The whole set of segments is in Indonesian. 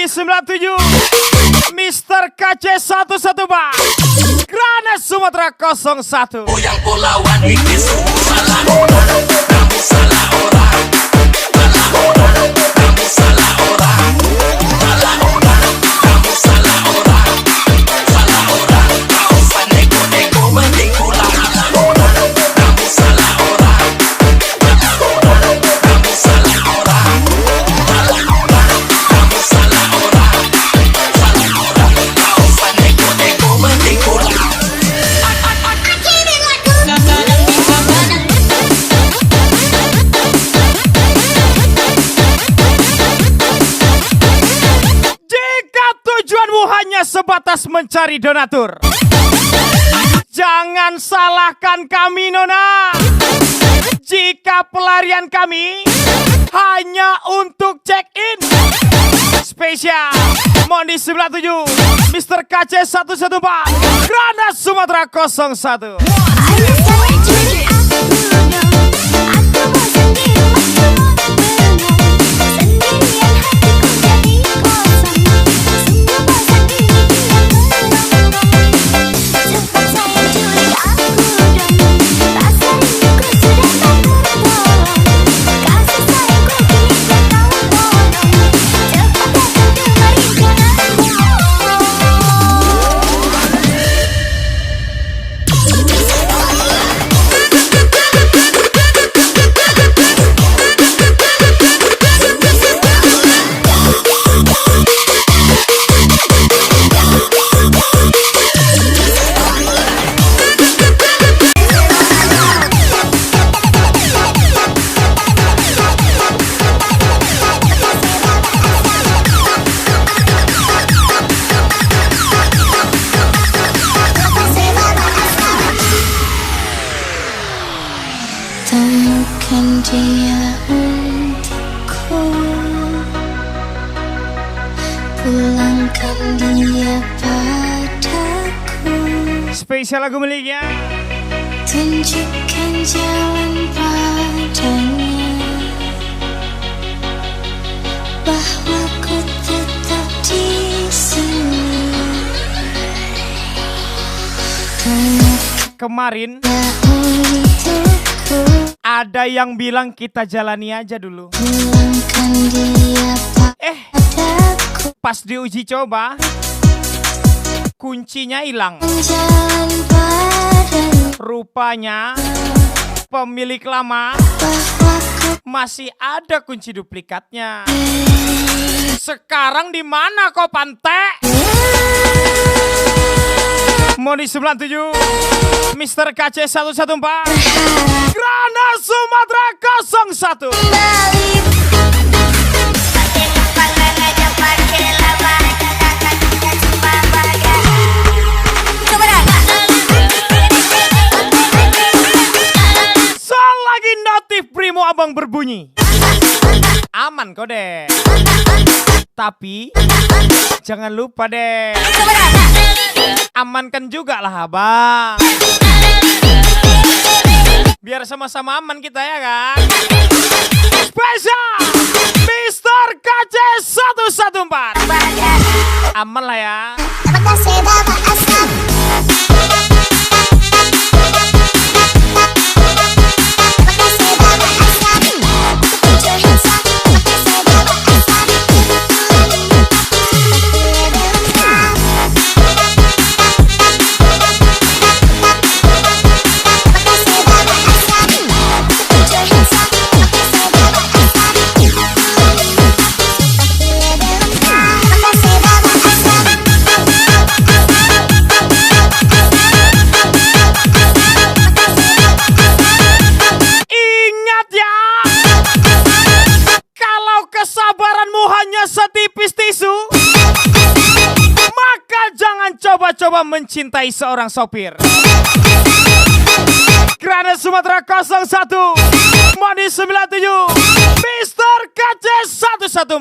Moni 97, Mr. KC 114, Granat Sumatera 01. Yang Pulauan ini semua salah orang, kamu salah orang, salah orang, kamu salah orang, salah orang, kamu salah orang, salah orang, kau panego-nego menipulah orang, kamu salah orang, salah orang, kamu salah orang, salah orang, kamu salah orang, salah orang, kau panego-nego menipulah. Tujuanmu hanya sebatas mencari donatur, jangan salahkan kami, Nona. Jika pelarian kami hanya untuk check-in spesial Moni 97, Mr. KC 114, Granat Sumatera 01. Temukan dia untukku, pulangkan dia padaku. Spesial lagu miliknya. Tunjukkan jalan padanya, bahwa ku tetap di sini. Kemarin ada yang bilang kita jalani aja dulu. Pas diuji coba, kuncinya hilang. Rupanya pemilik lama masih ada kunci duplikatnya. Sekarang di mana kau pantek? Moni 97, Mr. KC 114, Granat Sumatera 01. Selagi notif Primo Abang berbunyi, aman kok deh. Tapi jangan lupa deh, amankan juga lah abang, biar sama-sama aman kita ya kan. Spesial Mr. KC 114, aman lah ya. Coba mencintai seorang sopir. Granat Sumatera 01, Moni 97, Mr. KC 114.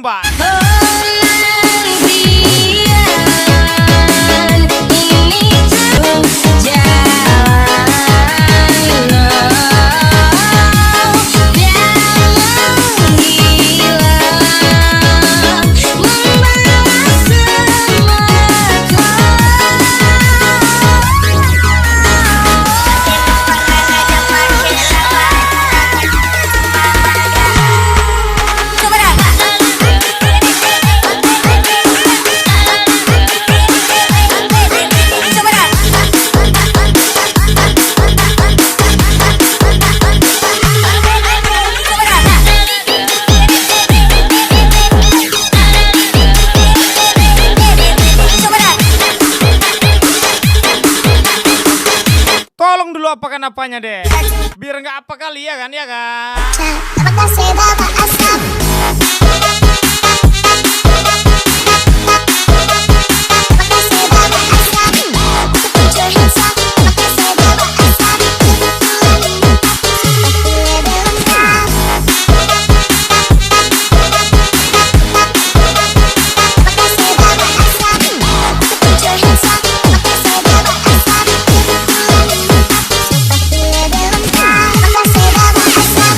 Tolong dulu apakan apanya deh. Biar nggak apa kali ya kan, ya kan? Apakah sebapak asap? Apakah sebapak asap? Put your hands up. Apakah sebapak asap? Tapi belum tahu. Apakah sebapak asap? Put your hands up. Apakah sebapak asap? Tapi belum tahu. Apakah sebapak asap?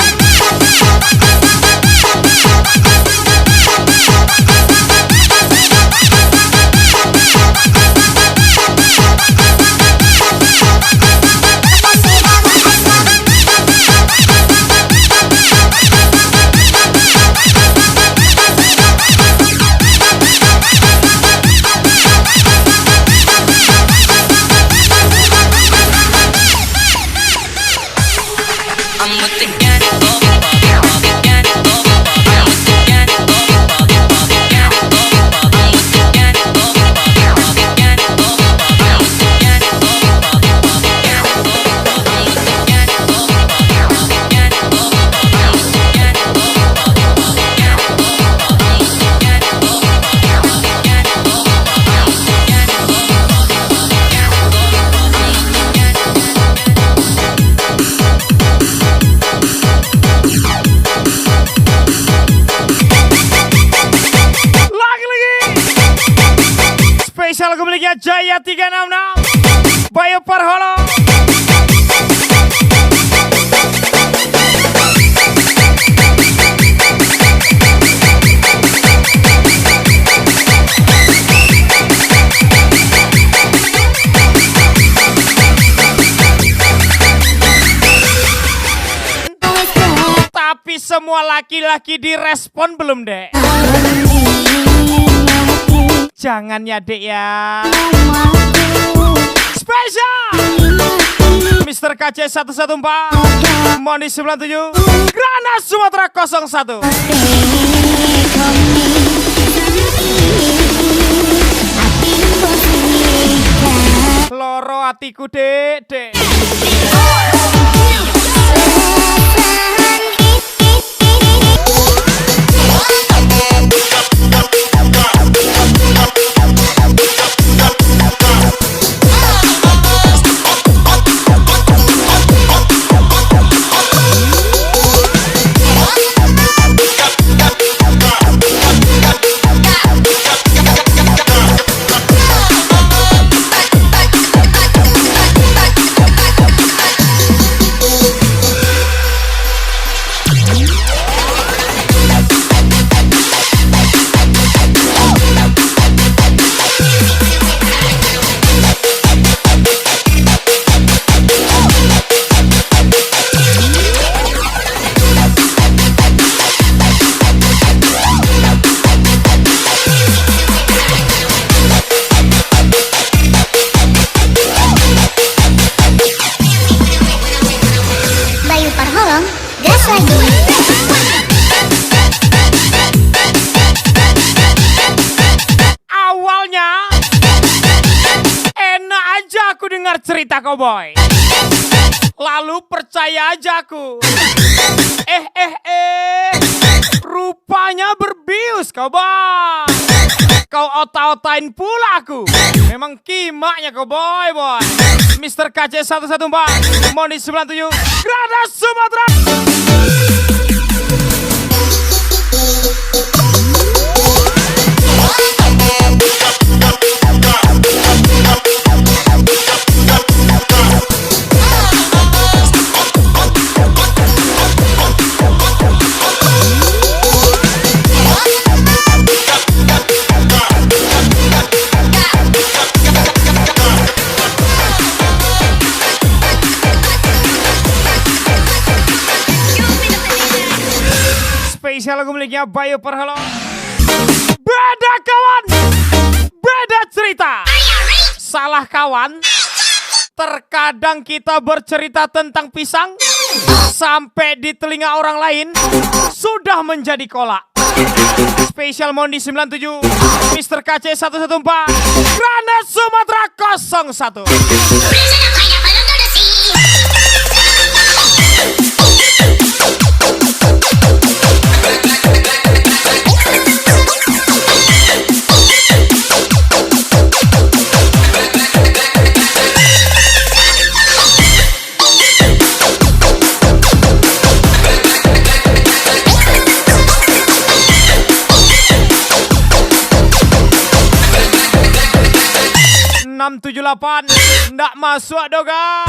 I'm with the gang, I'm with the gang, I'm with the gang, I'm with the gang, I'm with the gang, I'm with the gang, Spesial kembalinya Jaya 366 Bayu Parholo. Tapi semua laki-laki direspon belum, Dek? Jangan ya, Dek ya. Spesial Mr. KC 114 Moni 97 Grana Sumatera 01. Loro hatiku, Dek, Dek. Bayu Parholong, gas lagi. Awalnya enak aja aku dengar cerita cowboy. Lalu percaya aja aku. Rupanya berbius cowboy. Kau otak-otain pula aku. Memang kimaknya cowboy, boy. Mr. KC 114 Moni 97 Grana Sumatera. Spesial lagu miliknya Bayu Parholo. Beda kawan, beda cerita. Salah kawan. Terkadang kita bercerita tentang pisang sampai di telinga orang lain sudah menjadi kolak. Spesial Mondi 97 Mr. KC 114 Grana Sumatera 01. 678 ndak masuk doga.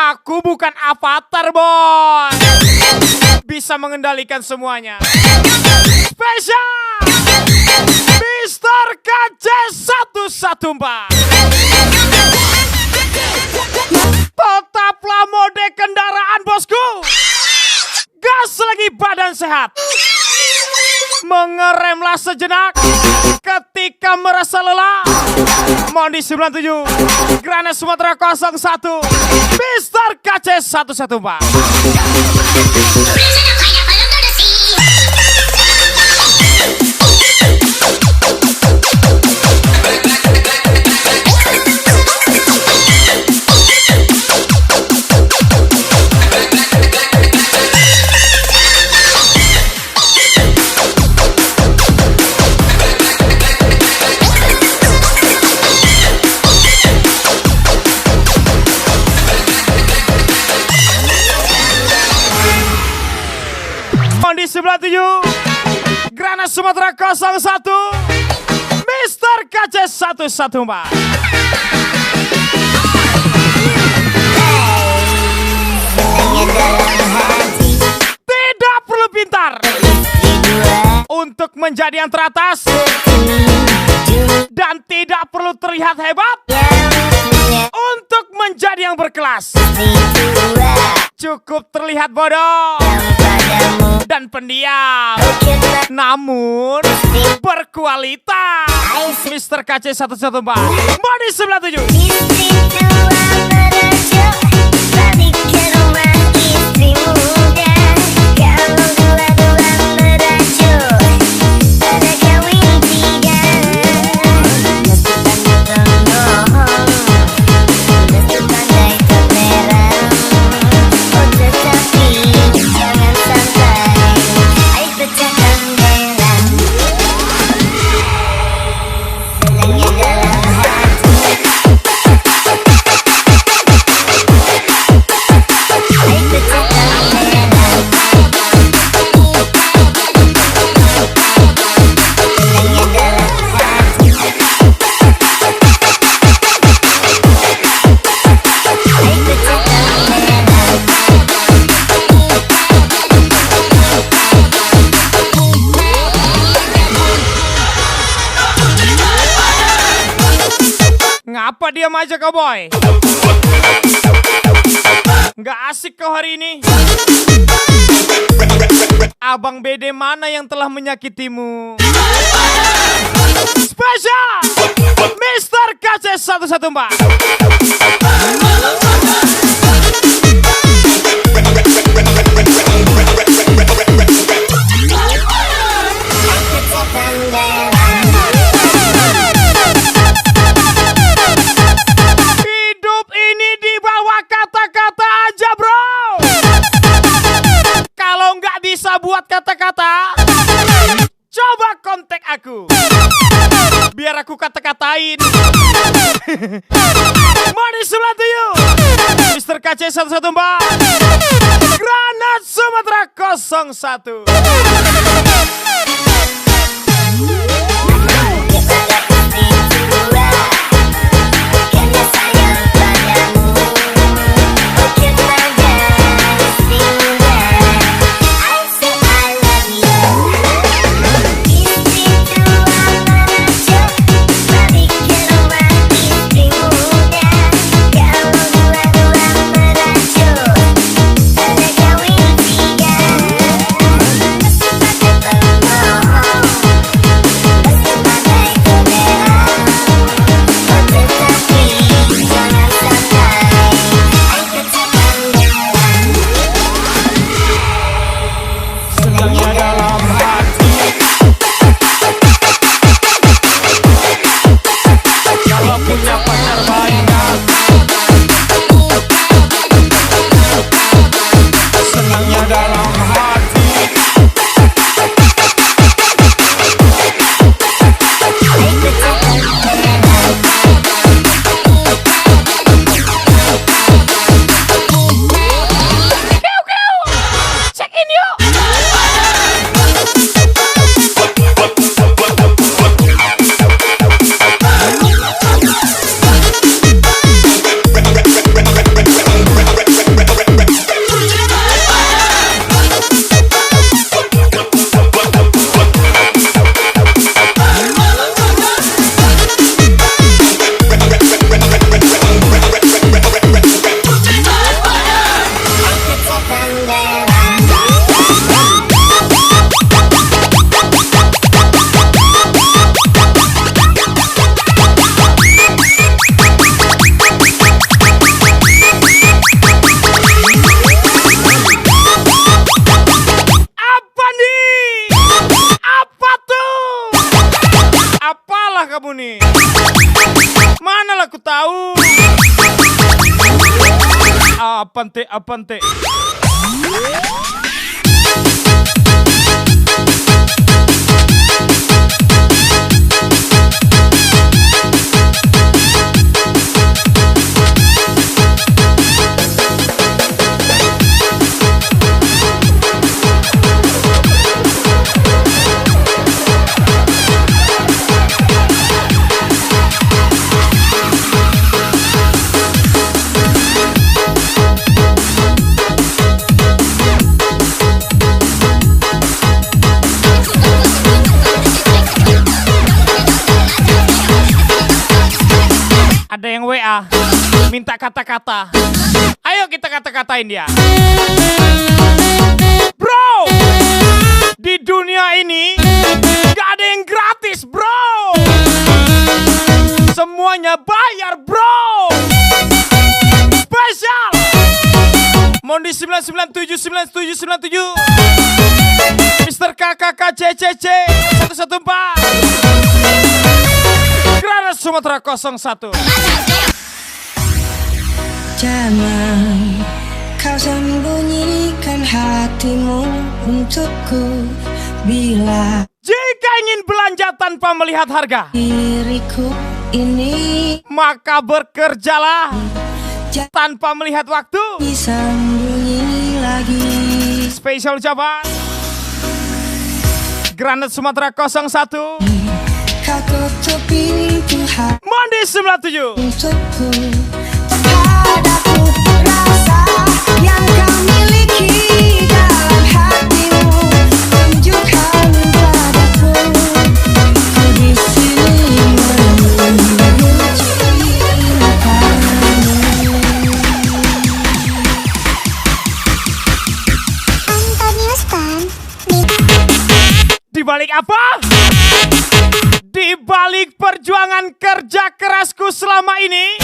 Aku bukan avatar, boy. Bisa mengendalikan semuanya. Spesial Mr. KC114. Tetaplah mode kendaraan, bosku. Gas lagi badan sehat. Mengeremlah sejenak ketika merasa lelah. Mondi 97, Grana Sumatera 01, Mr. KC114. Mondi 97, Grana Sumatera 01, Mr. KC114. Tidak perlu pintar untuk menjadi yang teratas, dan tidak perlu terlihat hebat untuk menjadi yang berkelas. Cukup terlihat bodoh dan pendiam, namun berkualitas. Mr. KC114, Mondi 97. Ngapa diam aja kau, boy? Nggak asik kau hari ini. Abang BD mana yang telah menyakitimu? Spesial Mr. KC114. Hidup ini dibawa kata-kata aja, bro. Kalau nggak bisa buat kata-kata, coba kontak aku, biar aku kata-katain. Mondi 97, Mr. KC114, Granat Sumatera 01. dalam hati. Check in yuk. Apa nih? Apa tuh? Apalah kamu nih? Mana aku tahu? Apante, apante. Ada yang WA minta kata-kata. Ayo kita kata-katain dia. Bro, di dunia ini gak ada yang gratis, bro. Semuanya bayar, bro. Spesial Mondi 9979797, Mr. KKKCCC 114, Granat Sumatera 01. Jangan kau sembunyikan hatimu untukku, bila Jika ingin belanja tanpa melihat harga, diriku ini maka bekerjalah tanpa melihat waktu. disembunyi lagi. Spesial ucapan Granat Sumatera 01, Kau tutup pintu hati Mondi 97. untukku, padaku rasa yang kau miliki dalam hatimu. Tunjukkan padaku, ku di sini menunggu cintamu. Antonio Stan. Di balik apa? Di balik perjuangan kerja kerasku selama ini,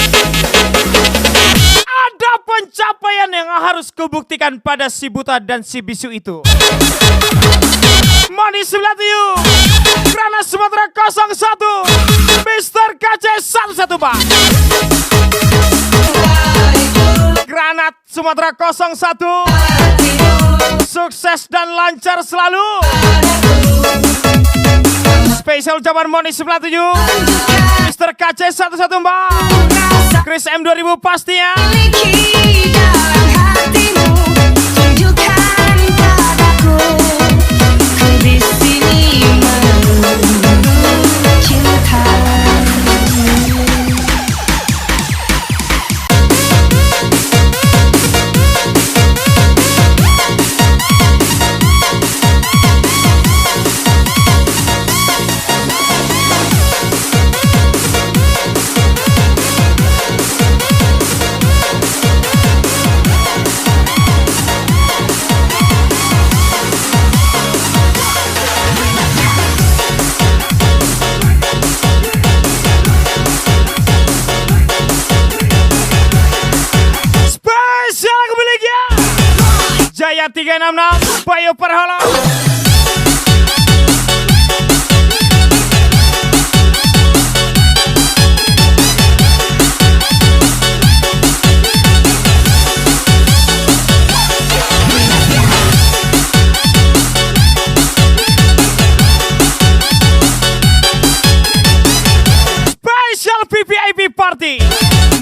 ada pencapaian yang harus kubuktikan pada si buta dan si bisu itu. Mondi 97, Granat Sumatera 01, Mr. KC 11 Pak. Granat Sumatera 01, sukses dan lancar selalu. Spesial ucapan Mondi 97, Mr. KC 114, Chris M 2000 pastinya. Miliki dalam hatimu, tunjukkan padaku, ku di sini menunggu cintamu. Spesial aku miliknya Jaya 366 Bayu Perhola.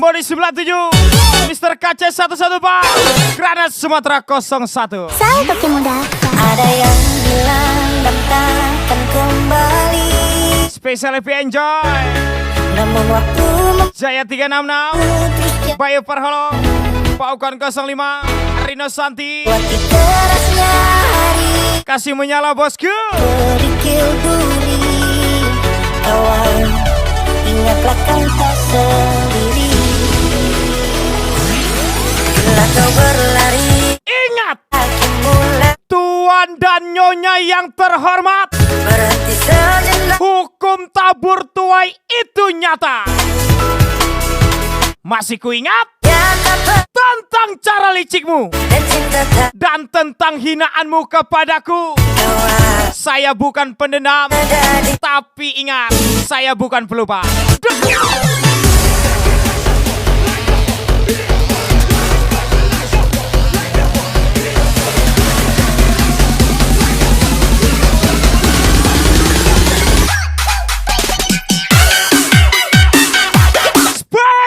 Moni 97, Mr. KC 114, Granat Sumatera 01. Saya Toki Muda. Ada yang bilang dan takkan kembali, Spesial Happy Enjoy, namun waktu Jaya 366, memutuskan Bayu Perholo, Paukan 05, Rino Santi, waktu kerasnya hari kasih menyala bosku. berikil duri. Kawan, ingatlah kau tak sendiri. Bila kau berlari, Ingat, aku mulai Tuan dan Nyonya yang terhormat, berhenti sejenak. hukum tabur tuai itu nyata. Masih kuingat Yang dapat tentang cara licikmu dan cinta tak dan tentang hinaanmu kepadaku. kawan. Saya bukan pendendam, Jadi tapi ingat, saya bukan pelupa.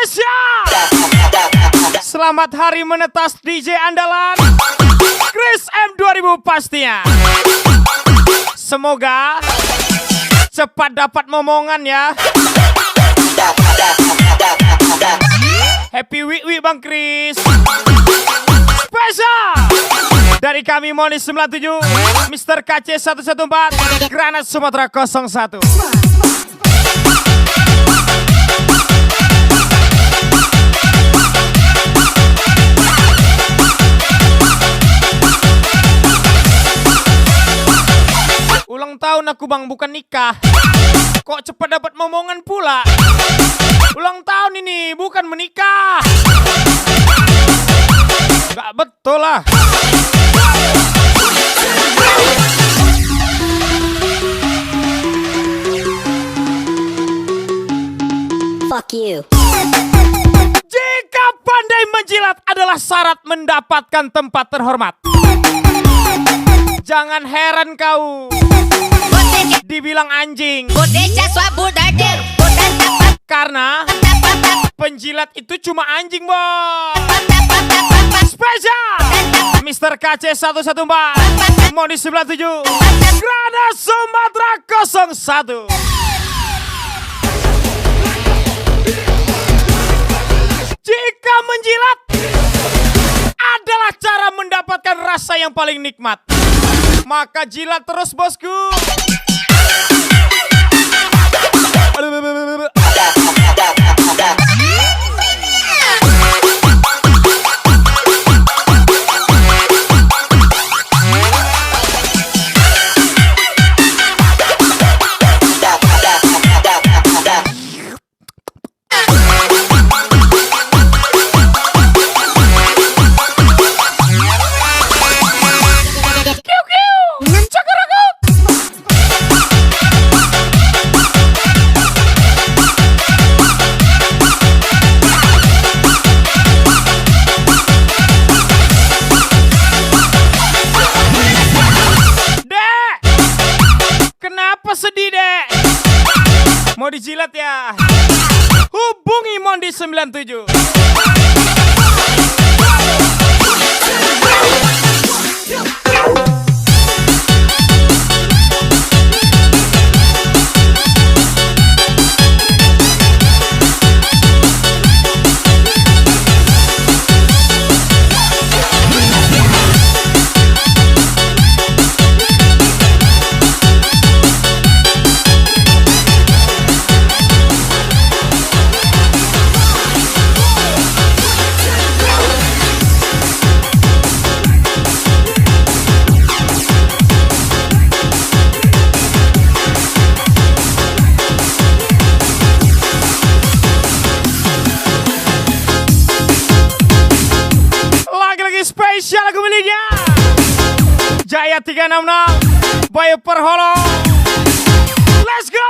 Spesial! Selamat hari menetas DJ andalan Chris M 2000 pastinya. Semoga cepat dapat momongan ya. Happy week Bang Chris. Spesial dari kami Moni 97, Mr. KC 114, Granat Sumatera 01. Ulang tahun aku bang, bukan nikah. Kok cepat dapat momongan pula? Ulang tahun ini bukan menikah. Gak betul lah. Fuck you. Jika pandai menjilat adalah syarat mendapatkan tempat terhormat, jangan heran kau dibilang anjing. Karena penjilat itu cuma anjing, bos. Spesial Mr. KC 114, Moni 97, Granat Sumatera 01. Jika menjilat adalah cara mendapatkan rasa yang paling nikmat, maka jilat terus bosku. Sedih dek, mau dijilat ya? Hubungi Mondi 97. Spesial lagu miliknya Jaya 366, Bayu Perholo. Let's go.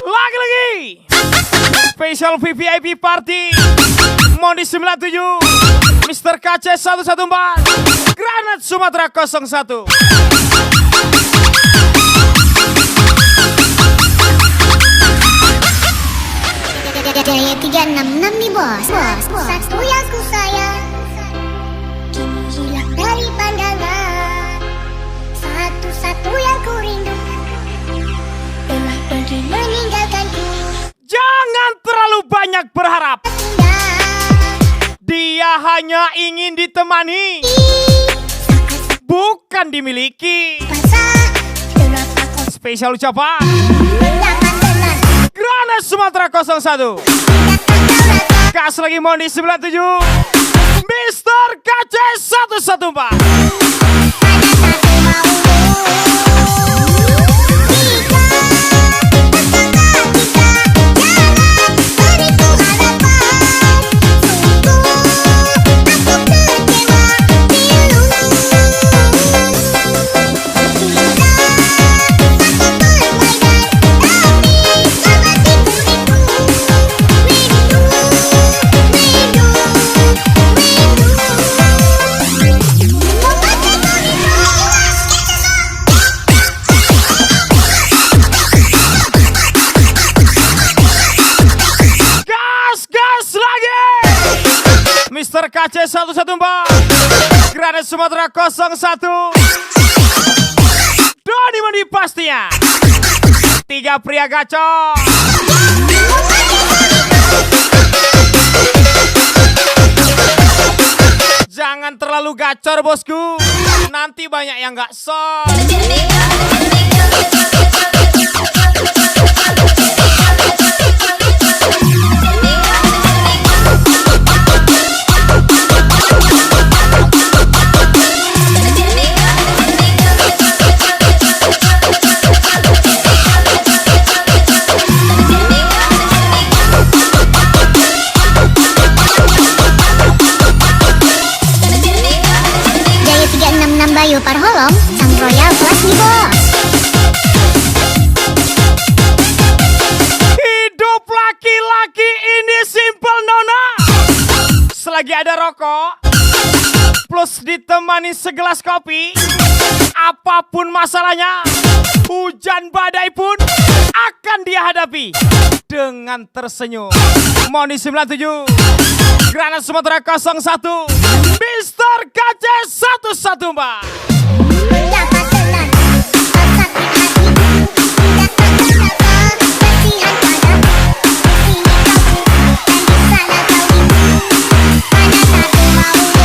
Lagi spesial VVIP party Mondi 97, Mr. KC 114 Granat Sumatera 01. Jaya 366 nih bos. Satu yang ku sayang kini hilang dari pandangan. Satu-satu yang ku rindu telah pergi meninggalkanku. Jangan terlalu banyak berharap. Dia hanya ingin ditemani, bukan dimiliki. Spesial ucapan Granat Sumatera 01. Kas lagi Mondi 97 Mr. KC 114. Mr. KC 114 Granat Sumatera 01. Doni Mondi pastinya. 3 pria gacor. Jangan terlalu gacor bosku, nanti banyak yang gak sok. Bayu Parholom, sang royal kelas nih bos. Hidup laki-laki ini simple nona. Selagi ada rokok plus ditemani segelas kopi, apapun masalahnya, hujan badai pun akan dia hadapi dengan tersenyum. Mondi 97 Granat Sumatera 01 Mr. KC 114. Dapat tenang, sakit hatiku, tidak terkenapa, kasihan padamu. Di sini kau dan di sana kau rindu, mana satu maumu.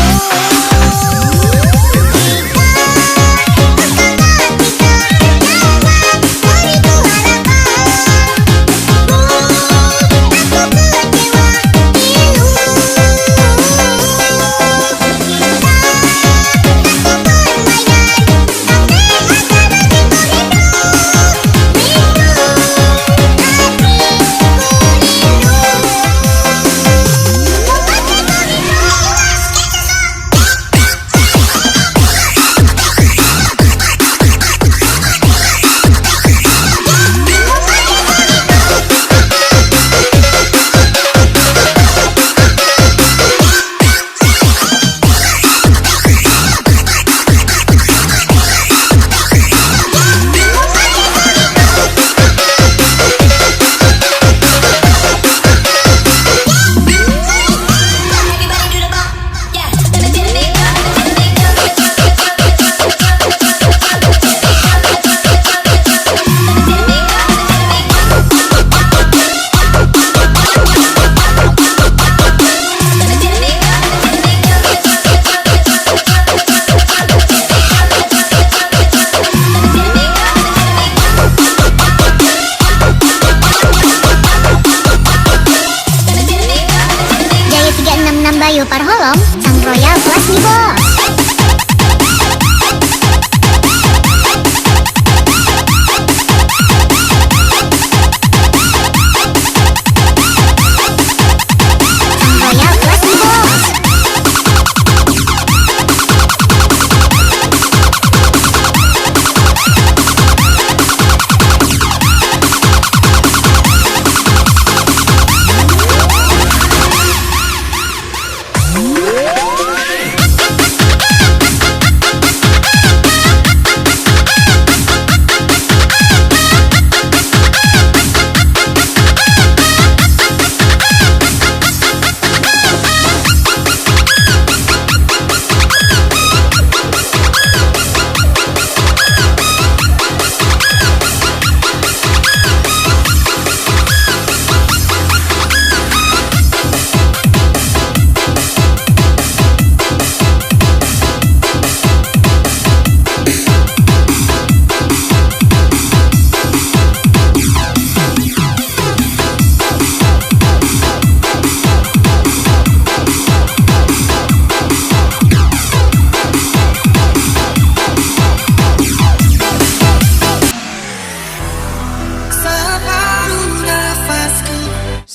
Kita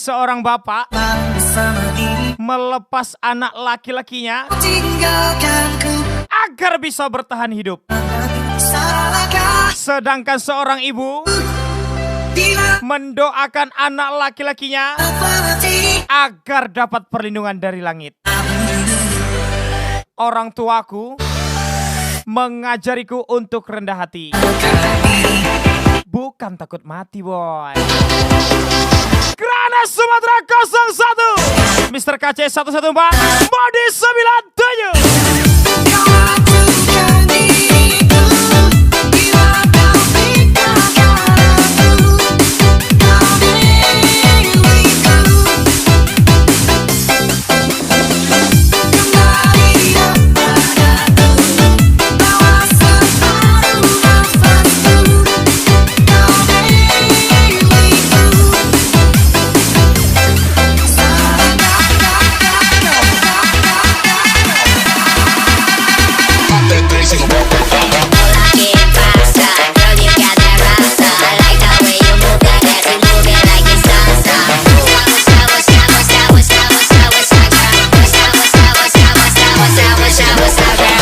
seorang bapak bersama ini melepas anak laki-lakinya tinggalkanku. agar bisa bertahan hidup. Salahkah Sedangkan seorang ibu bila mendoakan anak laki-lakinya berhenti? agar dapat perlindungan dari langit. Orang tuaku mengajariku untuk rendah hati, bukan takut mati, boy. Grana Sumatera 01 Mr. KC 114 Modi 97. Kau lakukan diriku bila kau tinggalkan aku. Kau milikku. Kembalilah padaku, bawa separuh nafasku. Kau milikku. Aku tamasya gembira. Tamasya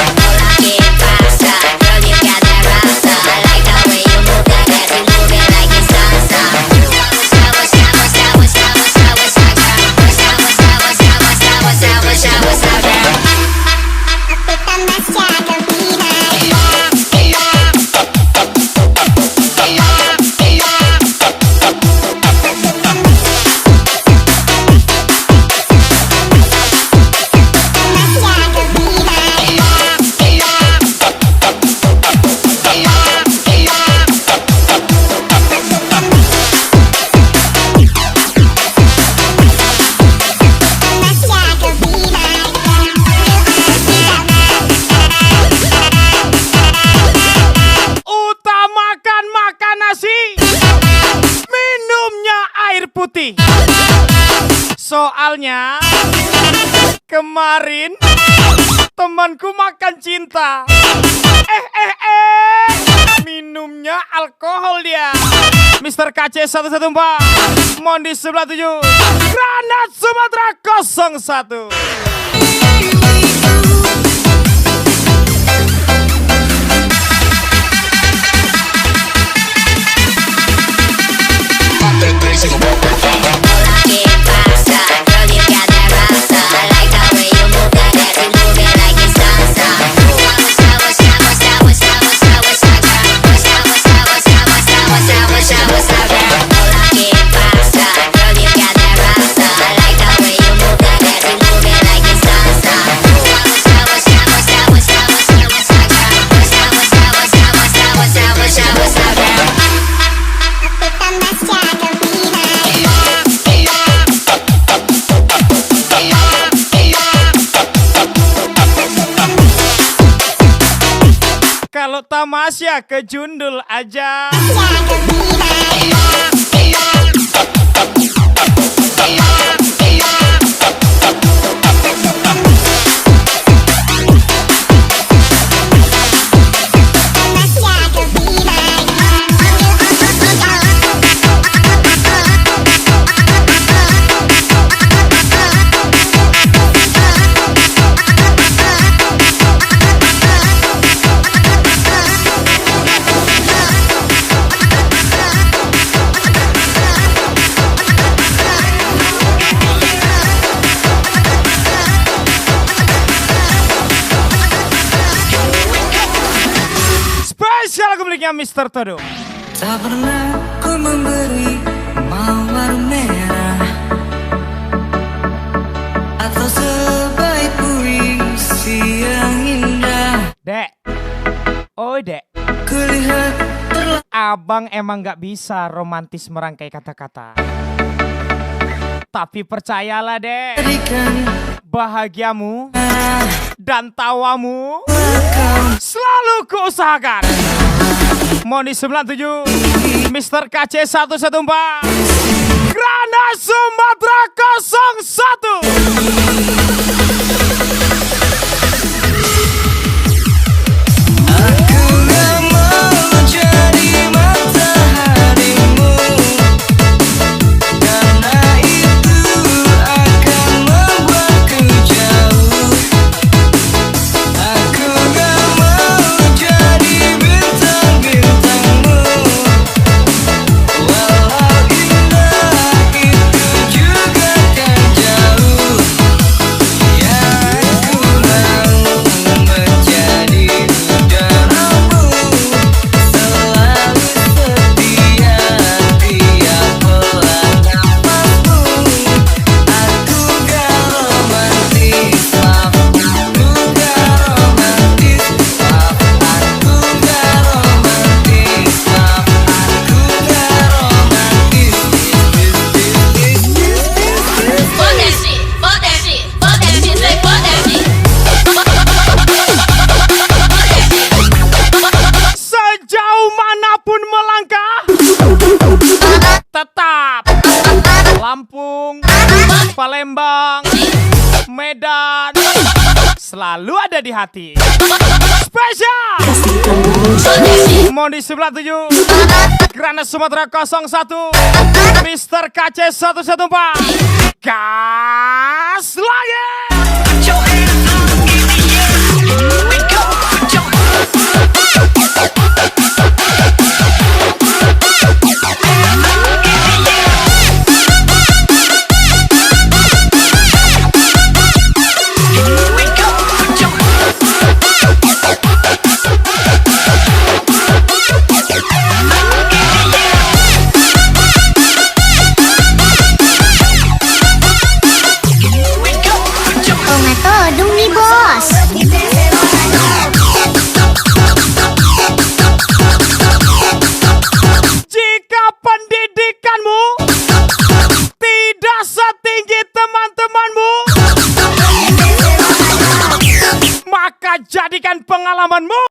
gembira. Tamasya gembira. Utamakan makan nasi, minumnya air putih. Soalnya kemarin temanku makan cinta. Minumnya alkohol dia. Mr. KC 114 Mondi 97 Granat Sumatera 01. Aku tamasya gembira. Kalau tamasya ke Jundul aja. Tamasya gembira. Tamasya Spesial aku miliknya Mr. Todo. Tak pernah ku memberi mawar merah atau sebaik puisi yang indah. Dek, oi dek, Kulihat abang emang gak bisa romantis merangkai kata-kata. Tapi percayalah dek, terjadikan bahagiamu dan tawamu kau selalu kuusahakan. Moni 97 Mr. KC 114 Grana Sumatera 01. Aku gak mau menjadi mataharimu, karena itu Lampung, Palembang, Medan, selalu ada di hati. Spesial Mondi 97, Grana Sumatera 01, Mr. KC 114. Gas lagi. Todong ni Boss. Jika pendidikanmu tidak setinggi teman-temanmu, maka jadikan pengalamanmu